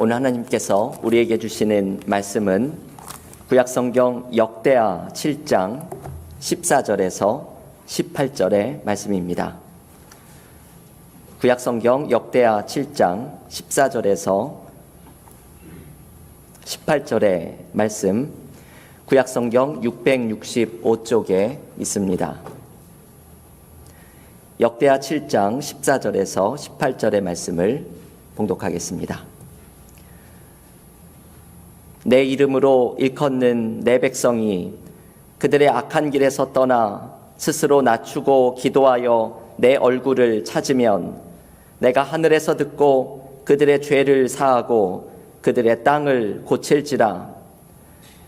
오늘 하나님께서 우리에게 주시는 말씀은 구약성경 역대하 7장 14절에서 18절의 말씀입니다. 구약성경 역대하 7장 14절에서 18절의 말씀, 구약성경 665쪽에 있습니다. 역대하 7장 14절에서 18절의 말씀을 봉독하겠습니다. 내 이름으로 일컫는 내 백성이 그들의 악한 길에서 떠나 스스로 낮추고 기도하여 내 얼굴을 찾으면 내가 하늘에서 듣고 그들의 죄를 사하고 그들의 땅을 고칠지라.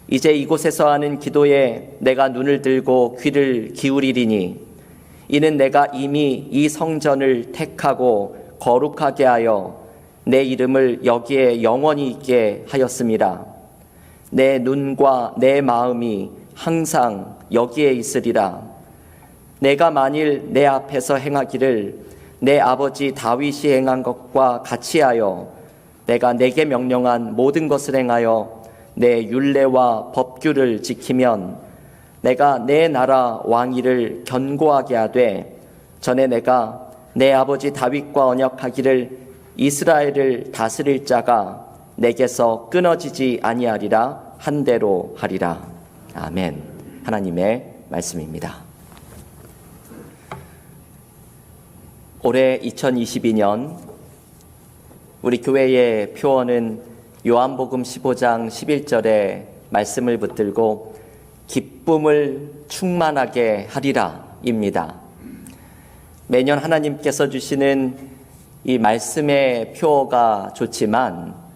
이제 이곳에서 하는 기도에 내가 눈을 들고 귀를 기울이리니 이는 내가 이미 이 성전을 택하고 거룩하게 하여 내 이름을 여기에 영원히 있게 하였음이라. 내 눈과 내 마음이 항상 여기에 있으리라. 내가 만일 내 앞에서 행하기를 내 아버지 다윗이 행한 것과 같이 하여 내가 내게 명령한 모든 것을 행하여 내 율례와 법규를 지키면 내가 내 나라 왕위를 견고하게 하되 전에 내가 내 아버지 다윗과 언약하기를 이스라엘을 다스릴 자가 내게서 끊어지지 아니하리라 한 대로 하리라. 아멘. 하나님의 말씀입니다. 올해 2022년 우리 교회의 표어는 요한복음 15장 11절의 말씀을 붙들고 기쁨을 충만하게 하리라 입니다. 매년 하나님께서 주시는 이 말씀의 표어가 좋지만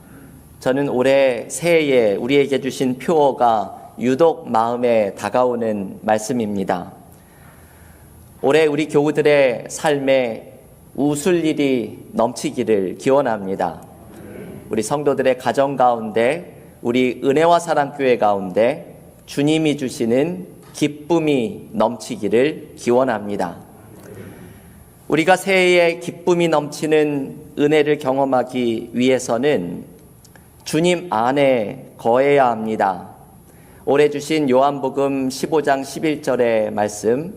저는 올해 새해에 우리에게 주신 표어가 유독 마음에 다가오는 말씀입니다. 올해 우리 교우들의 삶에 웃을 일이 넘치기를 기원합니다. 우리 성도들의 가정 가운데, 우리 은혜와 사랑교회 가운데 주님이 주시는 기쁨이 넘치기를 기원합니다. 우리가 새해에 기쁨이 넘치는 은혜를 경험하기 위해서는 주님 안에 거해야 합니다. 올해 주신 요한복음 15장 11절의 말씀,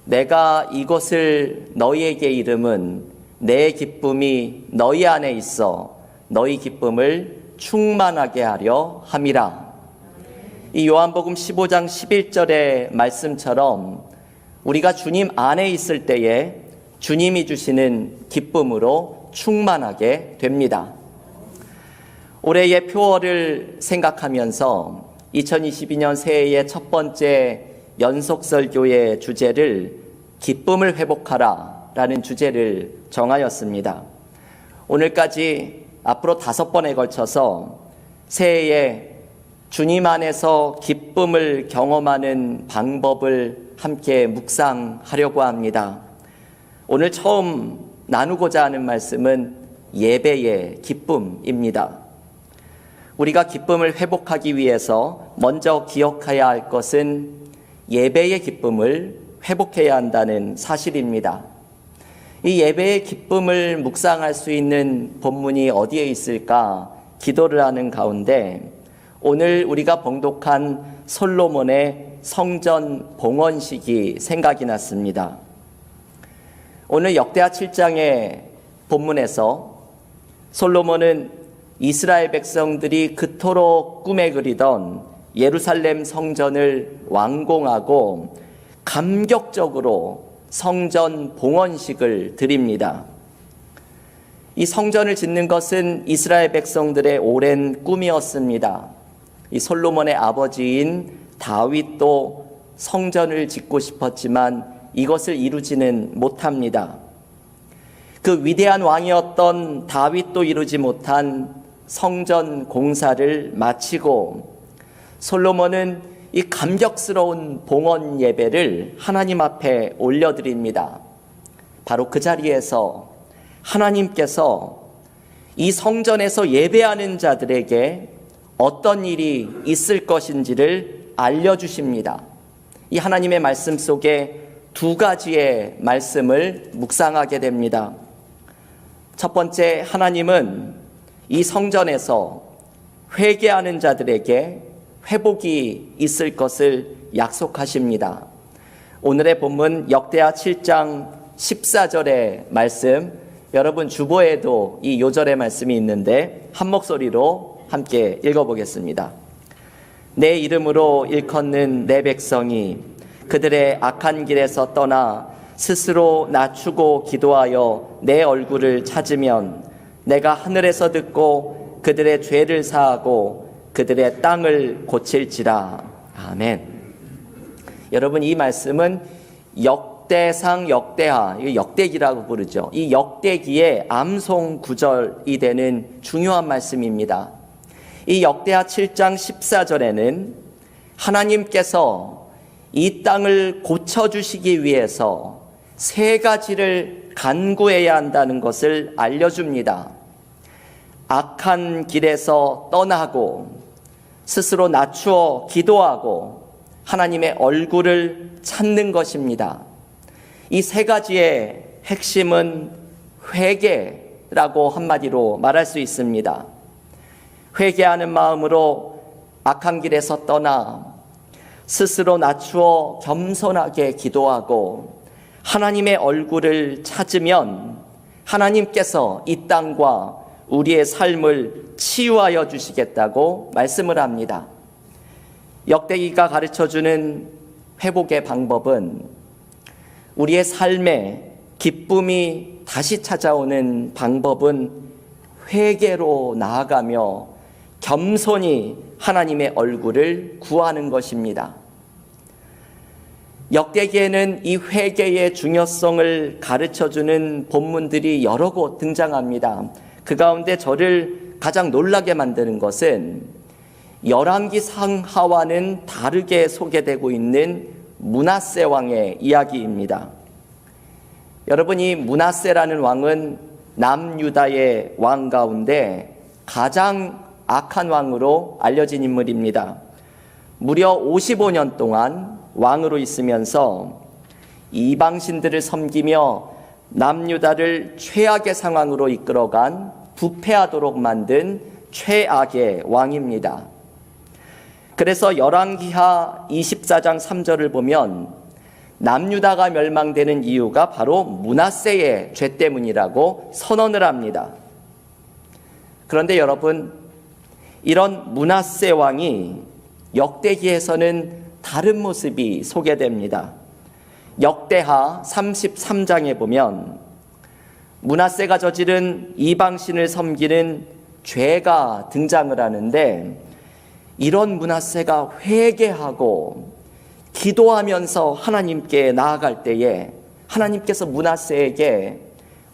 내가 이것을 너희에게 이름은 내 기쁨이 너희 안에 있어 너희 기쁨을 충만하게 하려 함이라. 이 요한복음 15장 11절의 말씀처럼 우리가 주님 안에 있을 때에 주님이 주시는 기쁨으로 충만하게 됩니다. 올해의 표어를 생각하면서 2022년 새해의 첫 번째 연속설교의 주제를 기쁨을 회복하라 라는 주제를 정하였습니다. 오늘까지 앞으로 5번에 걸쳐서 새해에 주님 안에서 기쁨을 경험하는 방법을 함께 묵상하려고 합니다. 오늘 처음 나누고자 하는 말씀은 예배의 기쁨입니다. 우리가 기쁨을 회복하기 위해서 먼저 기억해야 할 것은 예배의 기쁨을 회복해야 한다는 사실입니다. 이 예배의 기쁨을 묵상할 수 있는 본문이 어디에 있을까 기도를 하는 가운데 오늘 우리가 봉독한 솔로몬의 성전 봉헌식이 생각이 났습니다. 오늘 역대하 7장의 본문에서 솔로몬은 이스라엘 백성들이 그토록 꿈에 그리던 예루살렘 성전을 완공하고 감격적으로 성전 봉헌식을 드립니다. 이 성전을 짓는 것은 이스라엘 백성들의 오랜 꿈이었습니다. 이 솔로몬의 아버지인 다윗도 성전을 짓고 싶었지만 이것을 이루지는 못합니다. 그 위대한 왕이었던 다윗도 이루지 못한 성전 공사를 마치고 솔로몬은 이 감격스러운 봉헌 예배를 하나님 앞에 올려드립니다. 바로 그 자리에서 하나님께서 이 성전에서 예배하는 자들에게 어떤 일이 있을 것인지를 알려주십니다. 이 하나님의 말씀 속에 2가지의 말씀을 묵상하게 됩니다. 첫 번째, 하나님은 이 성전에서 회개하는 자들에게 회복이 있을 것을 약속하십니다. 오늘의 본문 역대하 7장 14절의 말씀, 여러분 주보에도 이 요절의 말씀이 있는데 한 목소리로 함께 읽어보겠습니다. 내 이름으로 일컫는 내 백성이 그들의 악한 길에서 떠나 스스로 낮추고 기도하여 내 얼굴을 찾으면 내가 하늘에서 듣고 그들의 죄를 사하고 그들의 땅을 고칠지라. 아멘. 여러분, 이 말씀은 역대상 역대하, 역대기라고 부르죠. 이 역대기의 암송 구절이 되는 중요한 말씀입니다. 이 역대하 7장 14절에는 하나님께서 이 땅을 고쳐주시기 위해서 세 가지를 간구해야 한다는 것을 알려줍니다. 악한 길에서 떠나고 스스로 낮추어 기도하고 하나님의 얼굴을 찾는 것입니다. 이 세 가지의 핵심은 회개라고 한마디로 말할 수 있습니다. 회개하는 마음으로 악한 길에서 떠나 스스로 낮추어 겸손하게 기도하고 하나님의 얼굴을 찾으면 하나님께서 이 땅과 우리의 삶을 치유하여 주시겠다고 말씀을 합니다. 역대기가 가르쳐주는 회복의 방법은 우리의 삶에 기쁨이 다시 찾아오는 방법은 회개로 나아가며 겸손히 하나님의 얼굴을 구하는 것입니다. 역대기에는 이 회개의 중요성을 가르쳐주는 본문들이 여러 곳 등장합니다. 그 가운데 저를 가장 놀라게 만드는 것은 열왕기 상하와는 다르게 소개되고 있는 므낫세 왕의 이야기입니다. 여러분, 이 므낫세라는 왕은 남유다의 왕 가운데 가장 악한 왕으로 알려진 인물입니다. 무려 55년 동안 왕으로 있으면서 이방신들을 섬기며 남유다를 최악의 상황으로 이끌어간 부패하도록 만든 최악의 왕입니다. 그래서 열왕기하 24장 3절을 보면 남유다가 멸망되는 이유가 바로 므낫세의 죄 때문이라고 선언을 합니다. 그런데 여러분, 이런 므낫세 왕이 역대기에서는 다른 모습이 소개됩니다. 역대하 33장에 보면 므낫세가 저지른 이방신을 섬기는 죄가 등장을 하는데, 이런 므낫세가 회개하고 기도하면서 하나님께 나아갈 때에 하나님께서 므낫세에게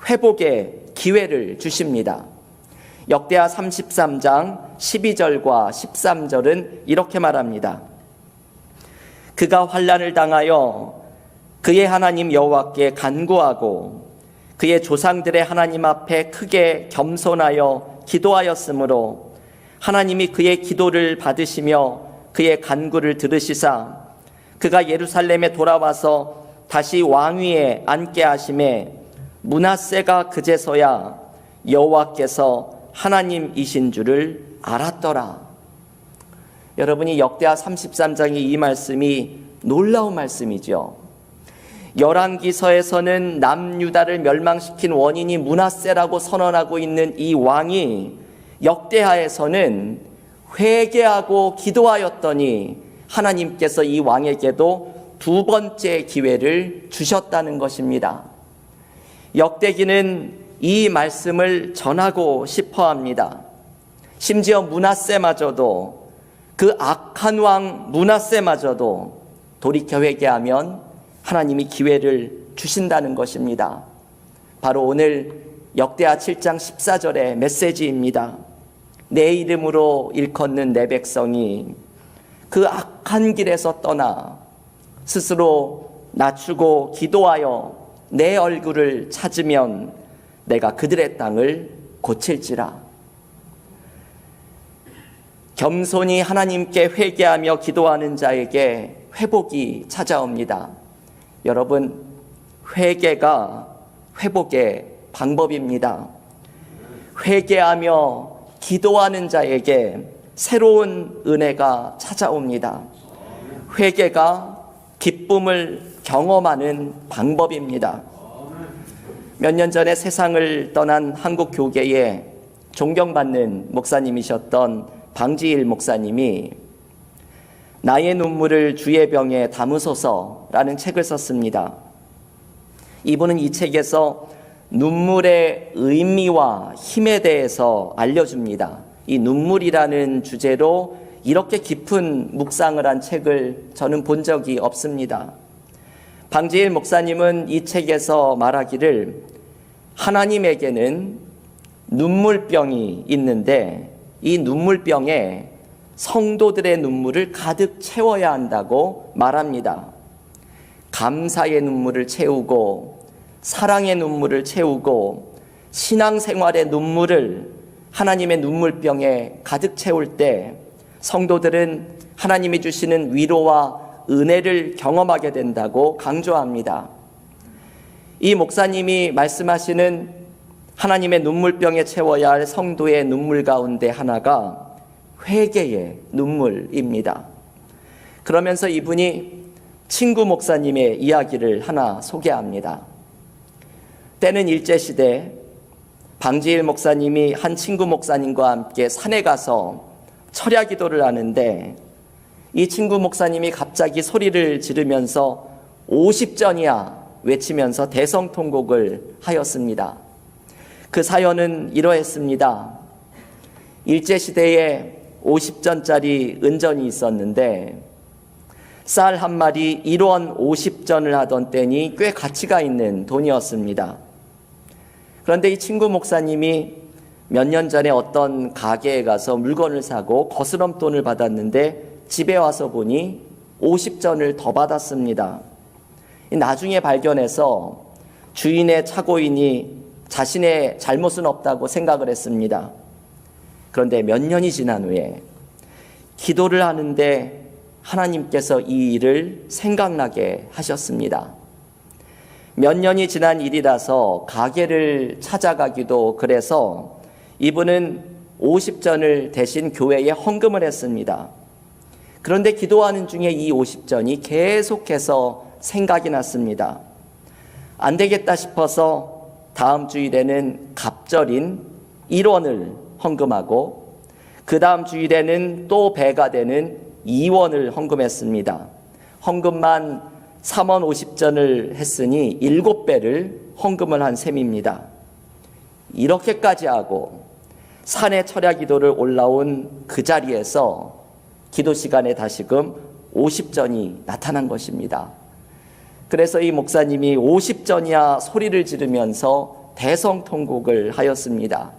회복의 기회를 주십니다. 역대하 33장 12절과 13절은 이렇게 말합니다. 그가 환난을 당하여 그의 하나님 여호와께 간구하고 그의 조상들의 하나님 앞에 크게 겸손하여 기도하였으므로 하나님이 그의 기도를 받으시며 그의 간구를 들으시사 그가 예루살렘에 돌아와서 다시 왕위에 앉게 하심에 므낫세가 그제서야 여호와께서 하나님이신 줄을 알았더라. 여러분이 역대하 33장의 이 말씀이 놀라운 말씀이죠. 열왕기서에서는 남유다를 멸망시킨 원인이 므낫세라고 선언하고 있는 이 왕이 역대하에서는 회개하고 기도하였더니 하나님께서 이 왕에게도 두 번째 기회를 주셨다는 것입니다. 역대기는 이 말씀을 전하고 싶어 합니다. 심지어 므낫세마저도, 그 악한 왕 므낫세마저도 돌이켜 회개하면 하나님이 기회를 주신다는 것입니다. 바로 오늘 역대하 7장 14절의 메시지입니다. 내 이름으로 일컫는 내 백성이 그 악한 길에서 떠나 스스로 낮추고 기도하여 내 얼굴을 찾으면 내가 그들의 땅을 고칠지라. 겸손히 하나님께 회개하며 기도하는 자에게 회복이 찾아옵니다. 여러분, 회개가 회복의 방법입니다. 회개하며 기도하는 자에게 새로운 은혜가 찾아옵니다. 회개가 기쁨을 경험하는 방법입니다. 몇 년 전에 세상을 떠난 한국 교계에 존경받는 목사님이셨던 방지일 목사님이 나의 눈물을 주의 병에 담으소서라는 책을 썼습니다. 이분은 이 책에서 눈물의 의미와 힘에 대해서 알려줍니다. 이 눈물이라는 주제로 이렇게 깊은 묵상을 한 책을 저는 본 적이 없습니다. 방지일 목사님은 이 책에서 말하기를 하나님에게는 눈물병이 있는데 이 눈물병에 성도들의 눈물을 가득 채워야 한다고 말합니다. 감사의 눈물을 채우고 사랑의 눈물을 채우고 신앙생활의 눈물을 하나님의 눈물병에 가득 채울 때 성도들은 하나님이 주시는 위로와 은혜를 경험하게 된다고 강조합니다. 이 목사님이 말씀하시는 하나님의 눈물병에 채워야 할 성도의 눈물 가운데 하나가 회개의 눈물입니다. 그러면서 이분이 친구 목사님의 이야기를 하나 소개합니다. 때는 일제시대 방지일 목사님이 한 친구 목사님과 함께 산에 가서 철야 기도를 하는데 이 친구 목사님이 갑자기 소리를 지르면서 50전이야 외치면서 대성통곡을 하였습니다. 그 사연은 이러했습니다. 일제시대에 50전짜리 은전이 있었는데 쌀 한 마리 1원 50전을 하던 때니 꽤 가치가 있는 돈이었습니다. 그런데 이 친구 목사님이 몇 년 전에 어떤 가게에 가서 물건을 사고 거스름돈을 받았는데 집에 와서 보니 50전을 더 받았습니다. 나중에 발견해서 주인의 차고인이 자신의 잘못은 없다고 생각을 했습니다. 그런데 몇 년이 지난 후에 기도를 하는데 하나님께서 이 일을 생각나게 하셨습니다. 몇 년이 지난 일이라서 가게를 찾아가기도 그래서 이분은 50전을 대신 교회에 헌금을 했습니다. 그런데 기도하는 중에 이 50전이 계속해서 생각이 났습니다. 안 되겠다 싶어서 다음 주일에는 갑절인 1원을 헌금하고 그 다음 주일에는 또 배가 되는 2원을 헌금했습니다. 헌금만 3원 50전을 했으니 7배를 헌금을 한 셈입니다. 이렇게까지 하고 산에 철야 기도를 올라온 그 자리에서 기도 시간에 다시금 50전이 나타난 것입니다. 그래서 이 목사님이 50전이야 소리를 지르면서 대성통곡을 하였습니다.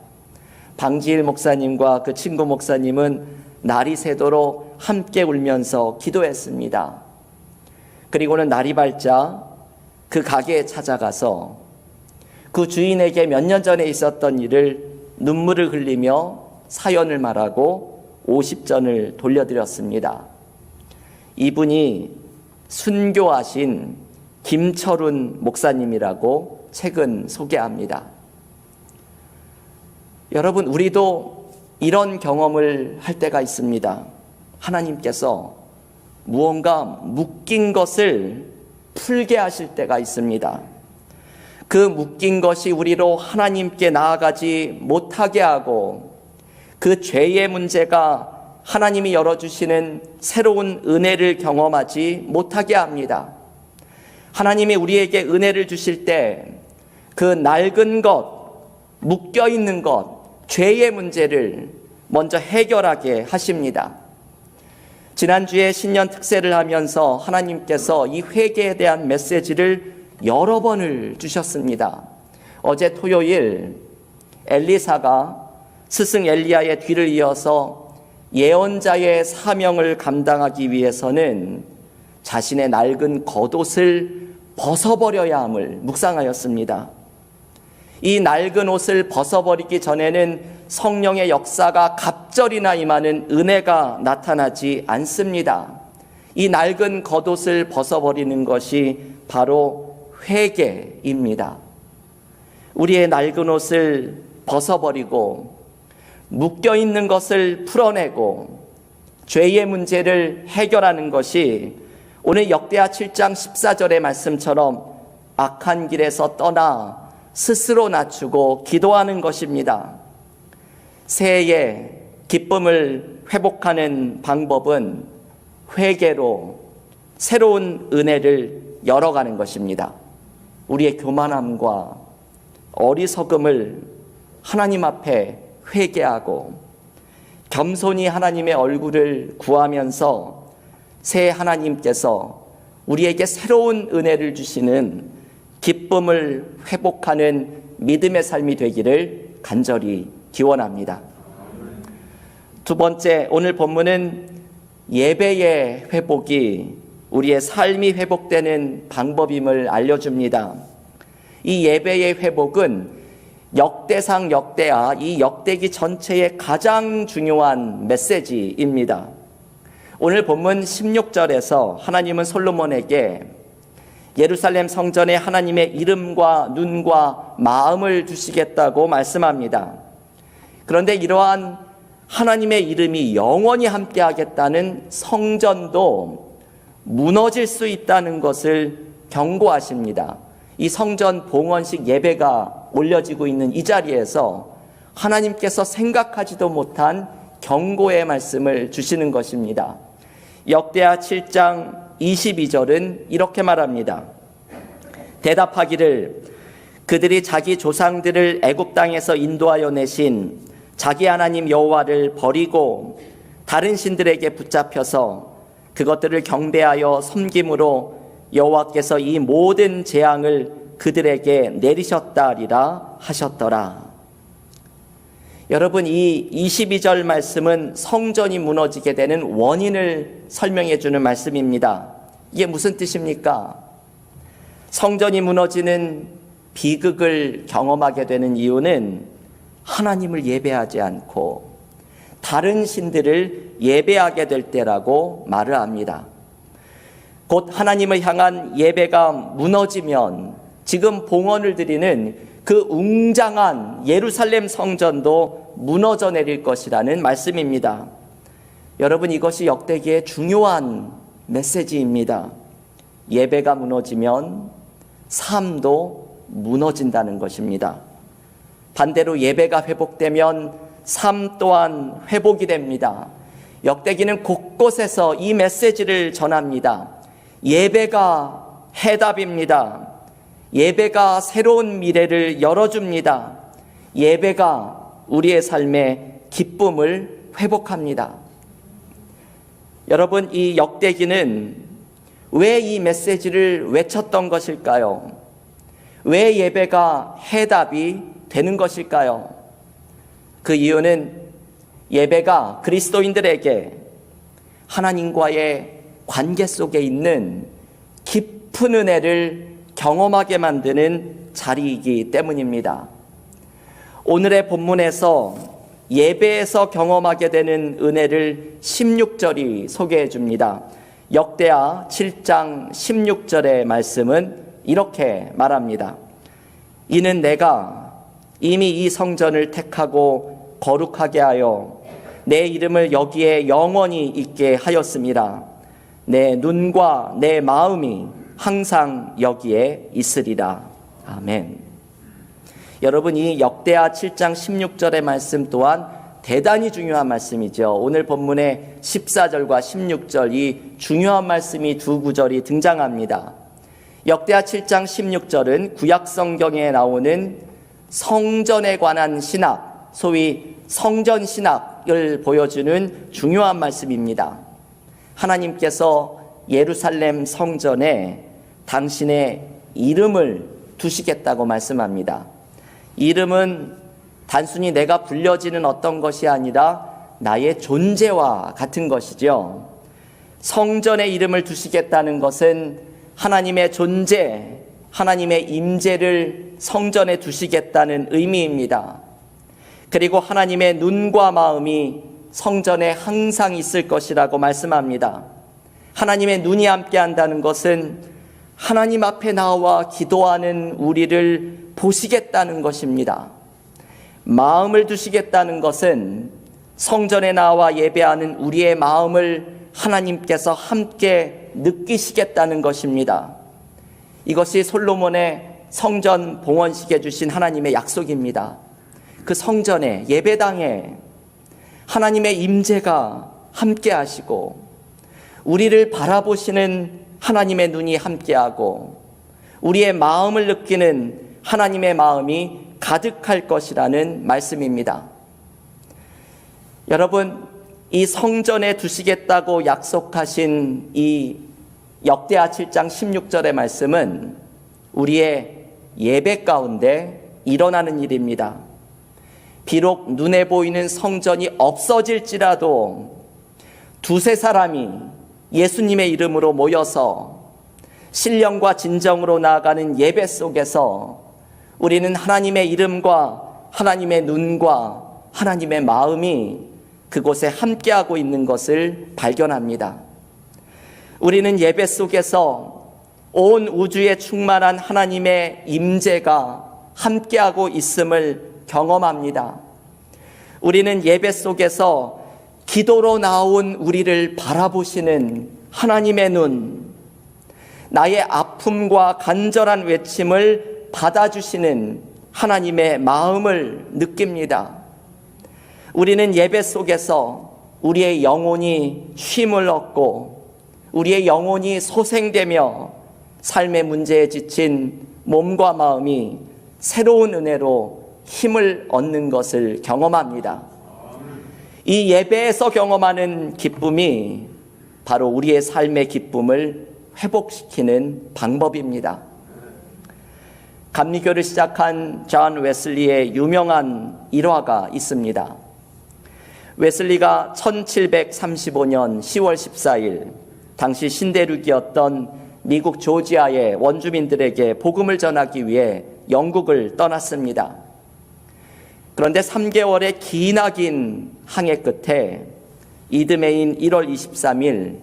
방지일 목사님과 그 친구 목사님은 날이 새도록 함께 울면서 기도했습니다. 그리고는 날이 밝자 그 가게에 찾아가서 그 주인에게 몇 년 전에 있었던 일을 눈물을 흘리며 사연을 말하고 50전을 돌려드렸습니다. 이분이 순교하신 김철훈 목사님이라고 책은 소개합니다. 여러분, 우리도 이런 경험을 할 때가 있습니다. 하나님께서 무언가 묶인 것을 풀게 하실 때가 있습니다. 그 묶인 것이 우리로 하나님께 나아가지 못하게 하고 그 죄의 문제가 하나님이 열어주시는 새로운 은혜를 경험하지 못하게 합니다. 하나님이 우리에게 은혜를 주실 때 그 낡은 것, 묶여있는 것, 죄의 문제를 먼저 해결하게 하십니다. 지난주에 신년 특세를 하면서 하나님께서 이 회개에 대한 메시지를 여러 번을 주셨습니다. 어제 토요일 엘리사가 스승 엘리야의 뒤를 이어서 예언자의 사명을 감당하기 위해서는 자신의 낡은 겉옷을 벗어버려야 함을 묵상하였습니다. 이 낡은 옷을 벗어버리기 전에는 성령의 역사가 갑절이나 임하는 은혜가 나타나지 않습니다. 이 낡은 겉옷을 벗어버리는 것이 바로 회개입니다. 우리의 낡은 옷을 벗어버리고 묶여 있는 것을 풀어내고 죄의 문제를 해결하는 것이 오늘 역대하 7장 14절의 말씀처럼 악한 길에서 떠나 스스로 낮추고 기도하는 것입니다. 새해의 기쁨을 회복하는 방법은 회개로 새로운 은혜를 열어가는 것입니다. 우리의 교만함과 어리석음을 하나님 앞에 회개하고 겸손히 하나님의 얼굴을 구하면서 새 하나님께서 우리에게 새로운 은혜를 주시는 기쁨을 회복하는 믿음의 삶이 되기를 간절히 기원합니다. 두 번째, 오늘 본문은 예배의 회복이 우리의 삶이 회복되는 방법임을 알려줍니다. 이 예배의 회복은 역대상 역대하, 이 역대기 전체의 가장 중요한 메시지입니다. 오늘 본문 16절에서 하나님은 솔로몬에게 예루살렘 성전에 하나님의 이름과 눈과 마음을 두시겠다고 말씀합니다. 그런데 이러한 하나님의 이름이 영원히 함께하겠다는 성전도 무너질 수 있다는 것을 경고하십니다. 이 성전 봉헌식 예배가 올려지고 있는 이 자리에서 하나님께서 생각하지도 못한 경고의 말씀을 주시는 것입니다. 역대하 7장 22절은 이렇게 말합니다. 대답하기를 그들이 자기 조상들을 애굽 땅에서 인도하여 내신 자기 하나님 여호와를 버리고 다른 신들에게 붙잡혀서 그것들을 경배하여 섬김으로 여호와께서 이 모든 재앙을 그들에게 내리셨다리라 하셨더라. 여러분, 이 22절 말씀은 성전이 무너지게 되는 원인을 설명해 주는 말씀입니다. 이게 무슨 뜻입니까? 성전이 무너지는 비극을 경험하게 되는 이유는 하나님을 예배하지 않고 다른 신들을 예배하게 될 때라고 말을 합니다. 곧 하나님을 향한 예배가 무너지면 지금 봉헌을 드리는 그 웅장한 예루살렘 성전도 무너져 내릴 것이라는 말씀입니다. 여러분, 이것이 역대기의 중요한 메시지입니다. 예배가 무너지면 삶도 무너진다는 것입니다. 반대로 예배가 회복되면 삶 또한 회복이 됩니다. 역대기는 곳곳에서 이 메시지를 전합니다. 예배가 해답입니다. 예배가 새로운 미래를 열어줍니다. 예배가 우리의 삶의 기쁨을 회복합니다. 여러분, 이 역대기는 왜 이 메시지를 외쳤던 것일까요? 왜 예배가 해답이 되는 것일까요? 그 이유는 예배가 그리스도인들에게 하나님과의 관계 속에 있는 깊은 은혜를 경험하게 만드는 자리이기 때문입니다. 오늘의 본문에서 예배에서 경험하게 되는 은혜를 16절이 소개해 줍니다. 역대하 7장 16절의 말씀은 이렇게 말합니다. 이는 내가 이미 이 성전을 택하고 거룩하게 하여 내 이름을 여기에 영원히 있게 하였습니다. 내 눈과 내 마음이 항상 여기에 있으리라. 아멘. 여러분, 이 역대하 7장 16절의 말씀 또한 대단히 중요한 말씀이죠. 오늘 본문의 14절과 16절 이 중요한 말씀이 두 구절이 등장합니다. 역대하 7장 16절은 구약 성경에 나오는 성전에 관한 신학, 소위 성전 신학을 보여주는 중요한 말씀입니다. 하나님께서 예루살렘 성전에 당신의 이름을 두시겠다고 말씀합니다. 이름은 단순히 내가 불려지는 어떤 것이 아니라 나의 존재와 같은 것이죠. 성전에 이름을 두시겠다는 것은 하나님의 존재, 하나님의 임재를 성전에 두시겠다는 의미입니다. 그리고 하나님의 눈과 마음이 성전에 항상 있을 것이라고 말씀합니다. 하나님의 눈이 함께 한다는 것은 하나님 앞에 나와 기도하는 우리를 보시겠다는 것입니다. 마음을 두시겠다는 것은 성전에 나와 예배하는 우리의 마음을 하나님께서 함께 느끼시겠다는 것입니다. 이것이 솔로몬의 성전 봉헌식에 주신 하나님의 약속입니다. 그 성전에, 예배당에 하나님의 임재가 함께 하시고 우리를 바라보시는 하나님의 눈이 함께하고 우리의 마음을 느끼는 하나님의 마음이 가득할 것이라는 말씀입니다. 여러분, 이 성전에 두시겠다고 약속하신 이 역대하 7장 16절의 말씀은 우리의 예배 가운데 일어나는 일입니다. 비록 눈에 보이는 성전이 없어질지라도 두세 사람이 예수님의 이름으로 모여서 신령과 진정으로 나아가는 예배 속에서 우리는 하나님의 이름과 하나님의 눈과 하나님의 마음이 그곳에 함께하고 있는 것을 발견합니다. 우리는 예배 속에서 온 우주에 충만한 하나님의 임재가 함께하고 있음을 경험합니다. 우리는 예배 속에서 기도로 나온 우리를 바라보시는 하나님의 눈, 나의 아픔과 간절한 외침을 받아주시는 하나님의 마음을 느낍니다. 우리는 예배 속에서 우리의 영혼이 쉼을 얻고 우리의 영혼이 소생되며 삶의 문제에 지친 몸과 마음이 새로운 은혜로 힘을 얻는 것을 경험합니다. 이 예배에서 경험하는 기쁨이 바로 우리의 삶의 기쁨을 회복시키는 방법입니다. 감리교를 시작한 존 웨슬리의 유명한 일화가 있습니다. 웨슬리가 1735년 10월 14일 당시 신대륙이었던 미국 조지아의 원주민들에게 복음을 전하기 위해 영국을 떠났습니다. 그런데 3개월의 기나긴 항해 끝에 이듬해인 1월 23일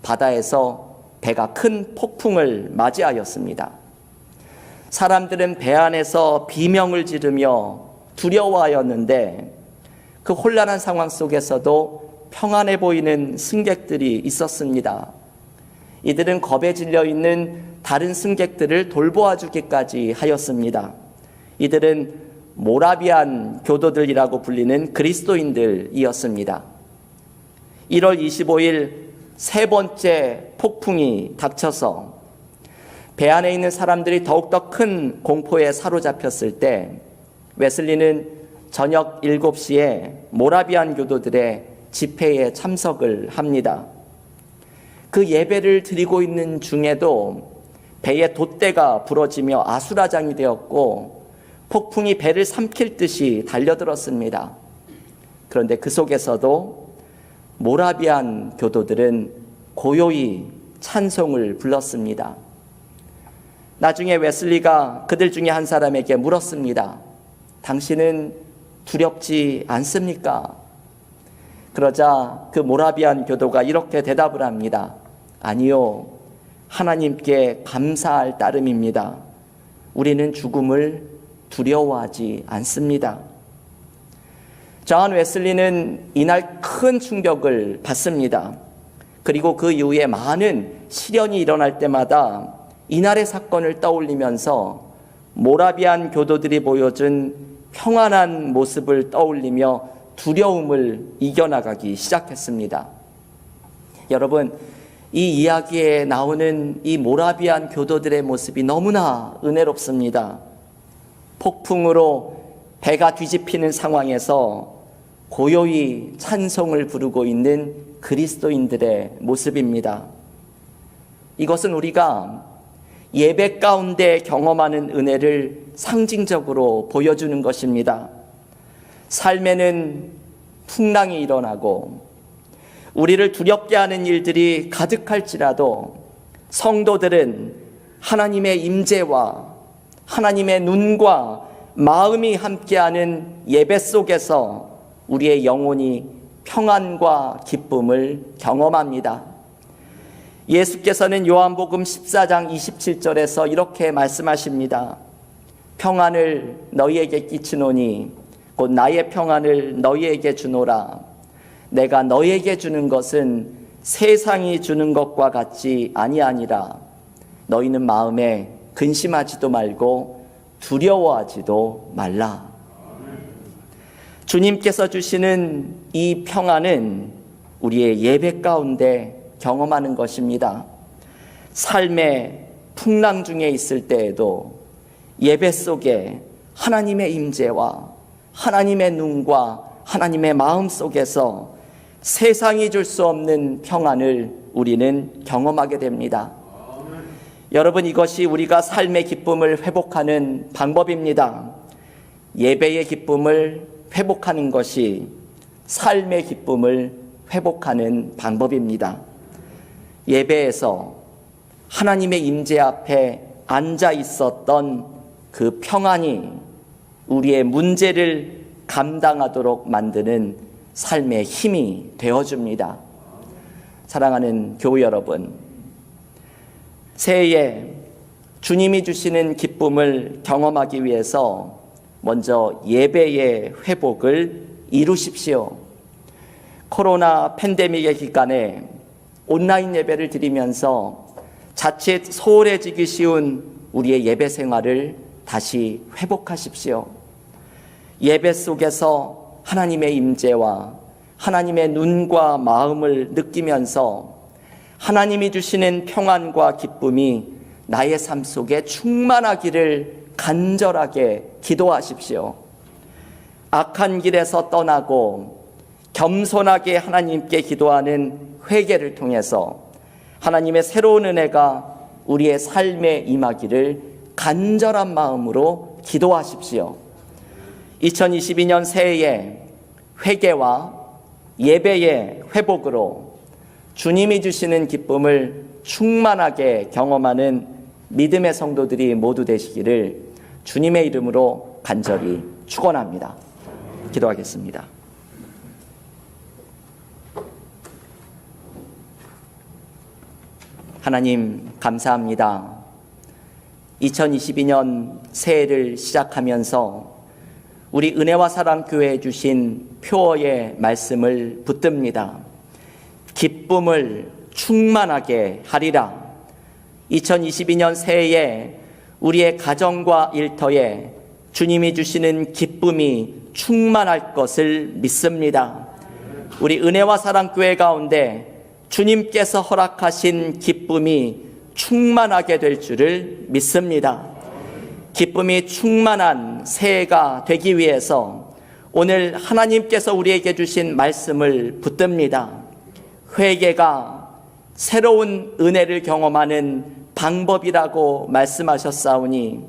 바다에서 배가 큰 폭풍을 맞이하였습니다. 사람들은 배 안에서 비명을 지르며 두려워하였는데 그 혼란한 상황 속에서도 평안해 보이는 승객들이 있었습니다. 이들은 겁에 질려 있는 다른 승객들을 돌보아주기까지 하였습니다. 이들은 모라비안 교도들이라고 불리는 그리스도인들이었습니다. 1월 25일 세 번째 폭풍이 닥쳐서 배 안에 있는 사람들이 더욱더 큰 공포에 사로잡혔을 때 웨슬리는 저녁 7시에 모라비안 교도들의 집회에 참석을 합니다. 그 예배를 드리고 있는 중에도 배에 돛대가 부러지며 아수라장이 되었고 폭풍이 배를 삼킬 듯이 달려들었습니다. 그런데 그 속에서도 모라비안 교도들은 고요히 찬송을 불렀습니다. 나중에 웨슬리가 그들 중에 한 사람에게 물었습니다. 당신은 두렵지 않습니까? 그러자 그 모라비안 교도가 이렇게 대답을 합니다. 아니요, 하나님께 감사할 따름입니다. 우리는 죽음을 두려워하지 않습니다. 존 웨슬리는 이날 큰 충격을 받습니다. 그리고 그 이후에 많은 시련이 일어날 때마다 이날의 사건을 떠올리면서 모라비안 교도들이 보여준 평안한 모습을 떠올리며 두려움을 이겨나가기 시작했습니다. 여러분, 이 이야기에 나오는 이 모라비안 교도들의 모습이 너무나 은혜롭습니다. 폭풍으로 배가 뒤집히는 상황에서 고요히 찬송을 부르고 있는 그리스도인들의 모습입니다. 이것은 우리가 예배 가운데 경험하는 은혜를 상징적으로 보여주는 것입니다. 삶에는 풍랑이 일어나고 우리를 두렵게 하는 일들이 가득할지라도 성도들은 하나님의 임재와 하나님의 눈과 마음이 함께하는 예배 속에서 우리의 영혼이 평안과 기쁨을 경험합니다. 예수께서는 요한복음 14장 27절에서 이렇게 말씀하십니다. 평안을 너희에게 끼치노니 곧 나의 평안을 너희에게 주노라. 내가 너희에게 주는 것은 세상이 주는 것과 같지 아니하니라. 너희는 마음에 근심하지도 말고 두려워하지도 말라. 주님께서 주시는 이 평안은 우리의 예배 가운데 경험하는 것입니다. 삶의 풍랑 중에 있을 때에도 예배 속에 하나님의 임재와 하나님의 눈과 하나님의 마음 속에서 세상이 줄 수 없는 평안을 우리는 경험하게 됩니다. 여러분, 이것이 우리가 삶의 기쁨을 회복하는 방법입니다. 예배의 기쁨을 회복하는 것이 삶의 기쁨을 회복하는 방법입니다. 예배에서 하나님의 임재 앞에 앉아 있었던 그 평안이 우리의 문제를 감당하도록 만드는 삶의 힘이 되어줍니다. 사랑하는 교우 여러분, 새해에 주님이 주시는 기쁨을 경험하기 위해서 먼저 예배의 회복을 이루십시오. 코로나 팬데믹의 기간에 온라인 예배를 드리면서 자칫 소홀해지기 쉬운 우리의 예배 생활을 다시 회복하십시오. 예배 속에서 하나님의 임재와 하나님의 눈과 마음을 느끼면서 하나님이 주시는 평안과 기쁨이 나의 삶 속에 충만하기를 간절하게 기도하십시오. 악한 길에서 떠나고 겸손하게 하나님께 기도하는 회개를 통해서 하나님의 새로운 은혜가 우리의 삶에 임하기를 간절한 마음으로 기도하십시오. 2022년 새해에 회개와 예배의 회복으로 주님이 주시는 기쁨을 충만하게 경험하는 믿음의 성도들이 모두 되시기를 주님의 이름으로 간절히 축원합니다. 기도하겠습니다. 하나님, 감사합니다. 2022년 새해를 시작하면서 우리 은혜와 사랑 교회에 주신 표어의 말씀을 붙듭니다. 기쁨을 충만하게 하리라. 2022년 새해에 우리의 가정과 일터에 주님이 주시는 기쁨이 충만할 것을 믿습니다. 우리 은혜와 사랑 교회 가운데 주님께서 허락하신 기쁨이 충만하게 될 줄을 믿습니다. 기쁨이 충만한 새해가 되기 위해서 오늘 하나님께서 우리에게 주신 말씀을 붙듭니다. 회개가 새로운 은혜를 경험하는 방법이라고 말씀하셨사오니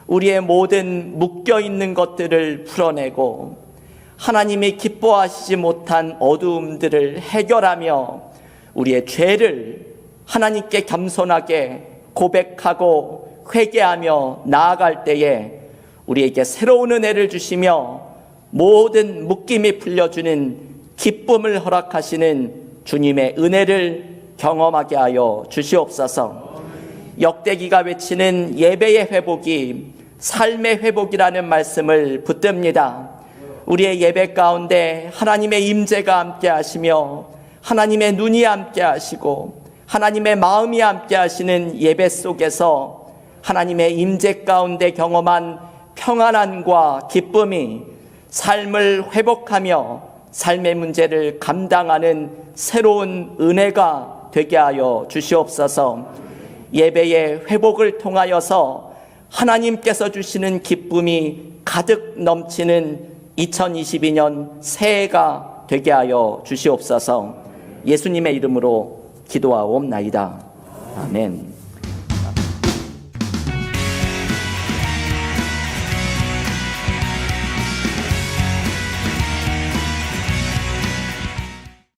우리의 모든 묶여있는 것들을 풀어내고 하나님이 기뻐하시지 못한 어두움들을 해결하며 우리의 죄를 하나님께 겸손하게 고백하고 회개하며 나아갈 때에 우리에게 새로운 은혜를 주시며 모든 묶임이 풀려주는 기쁨을 허락하시는 주님의 은혜를 경험하게 하여 주시옵소서. 역대기가 외치는 예배의 회복이 삶의 회복이라는 말씀을 붙듭니다. 우리의 예배 가운데 하나님의 임재가 함께 하시며 하나님의 눈이 함께 하시고 하나님의 마음이 함께 하시는 예배 속에서 하나님의 임재 가운데 경험한 평안함과 기쁨이 삶을 회복하며 삶의 문제를 감당하는 새로운 은혜가 되게 하여 주시옵소서. 예배의 회복을 통하여서 하나님께서 주시는 기쁨이 가득 넘치는 2022년 새해가 되게 하여 주시옵소서. 예수님의 이름으로 기도하옵나이다. 아멘.